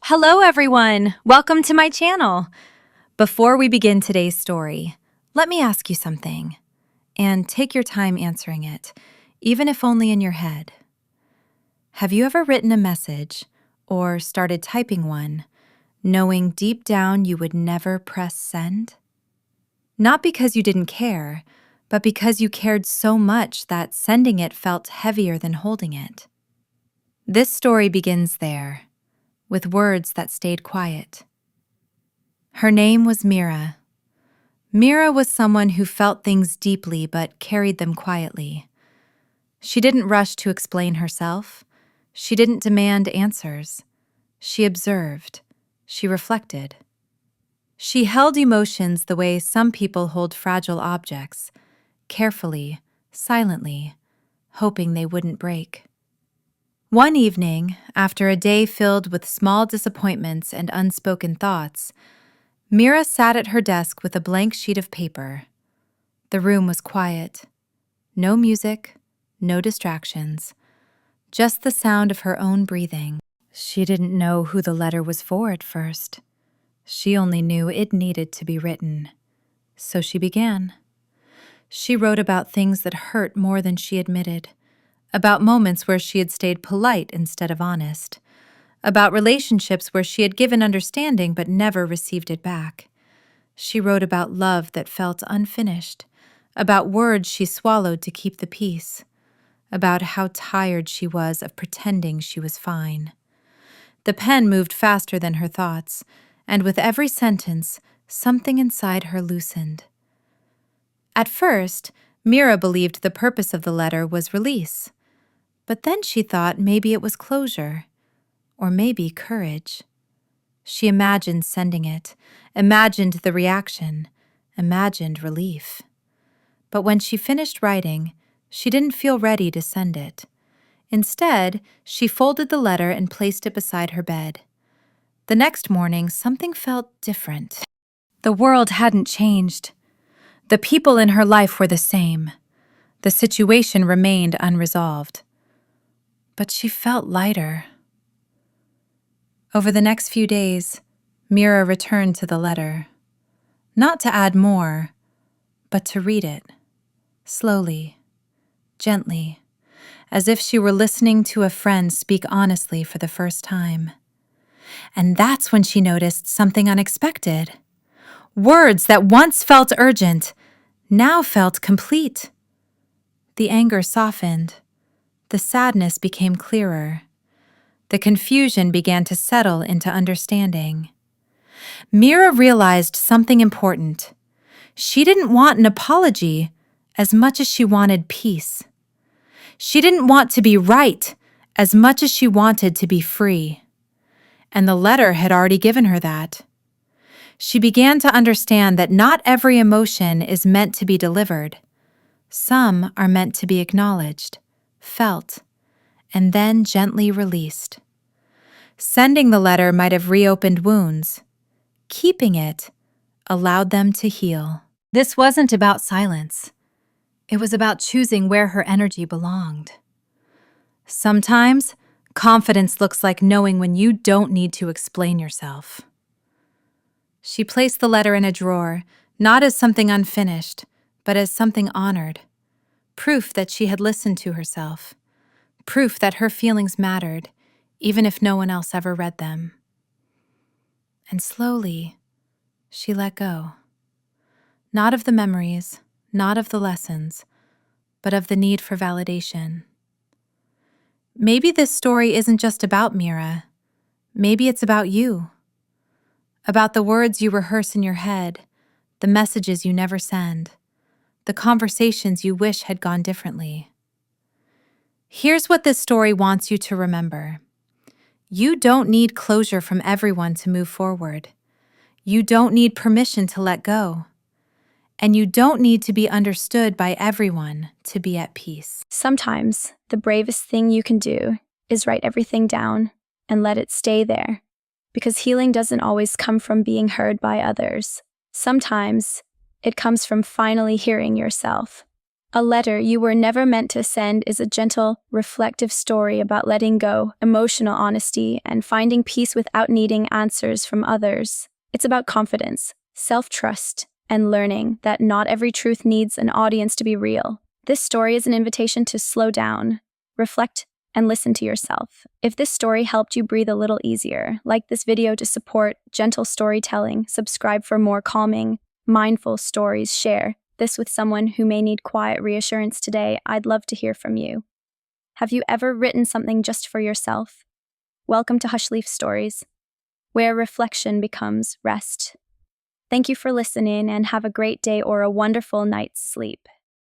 Hello everyone! Welcome to my channel! Before we begin today's story, let me ask you something, and take your time answering it, even if only in your head. Have you ever written a message, or started typing one, knowing deep down you would never press send? Not because you didn't care, but because you cared so much that sending it felt heavier than holding it. This story begins there, with words that stayed quiet. Her name was Mira. Mira was someone who felt things deeply but carried them quietly. She didn't rush to explain herself. She didn't demand answers. She observed. She reflected. She held emotions the way some people hold fragile objects, carefully, silently, hoping they wouldn't break. One evening, after a day filled with small disappointments and unspoken thoughts, Mira sat at her desk with a blank sheet of paper. The room was quiet. No music, no distractions, just the sound of her own breathing. She didn't know who the letter was for at first. She only knew it needed to be written. So she began. She wrote about things that hurt more than she admitted, about moments where she had stayed polite instead of honest, about relationships where she had given understanding but never received it back. She wrote about love that felt unfinished, about words she swallowed to keep the peace, about how tired she was of pretending she was fine. The pen moved faster than her thoughts, and with every sentence, something inside her loosened. At first, Mira believed the purpose of the letter was release. But then she thought maybe it was closure, or maybe courage. She imagined sending it, imagined the reaction, imagined relief. But when she finished writing, she didn't feel ready to send it. Instead, she folded the letter and placed it beside her bed. The next morning, something felt different. The world hadn't changed. The people in her life were the same. The situation remained unresolved. But she felt lighter. Over the next few days, Mira returned to the letter. Not to add more, but to read it. Slowly, gently, as if she were listening to a friend speak honestly for the first time. And that's when she noticed something unexpected. Words that once felt urgent, now felt complete. The anger softened. The sadness became clearer. The confusion began to settle into understanding. Mira realized something important. She didn't want an apology as much as she wanted peace. She didn't want to be right as much as she wanted to be free. And the letter had already given her that. She began to understand that not every emotion is meant to be delivered. Some are meant to be acknowledged, felt, and then gently released. Sending the letter might have reopened wounds. Keeping it allowed them to heal. This wasn't about silence. It was about choosing where her energy belonged. Sometimes, confidence looks like knowing when you don't need to explain yourself. She placed the letter in a drawer, not as something unfinished, but as something honored. Proof that she had listened to herself. Proof that her feelings mattered, even if no one else ever read them. And slowly, she let go. Not of the memories, not of the lessons, but of the need for validation. Maybe this story isn't just about Mira. Maybe it's about you. About the words you rehearse in your head, the messages you never send, the conversations you wish had gone differently. Here's what this story wants you to remember. You don't need closure from everyone to move forward. You don't need permission to let go. And you don't need to be understood by everyone to be at peace. Sometimes the bravest thing you can do is write everything down and let it stay there, because healing doesn't always come from being heard by others. Sometimes it comes from finally hearing yourself. A letter you were never meant to send is a gentle, reflective story about letting go, emotional honesty, and finding peace without needing answers from others. It's about confidence, self-trust, and learning that not every truth needs an audience to be real. This story is an invitation to slow down, reflect, and listen to yourself. If this story helped you breathe a little easier, like this video to support gentle storytelling, subscribe for more calming, mindful stories, share this with someone who may need quiet reassurance today. I'd love to hear from you. Have you ever written something just for yourself? Welcome to Hushleaf Stories, where reflection becomes rest. Thank you for listening and have a great day or a wonderful night's sleep.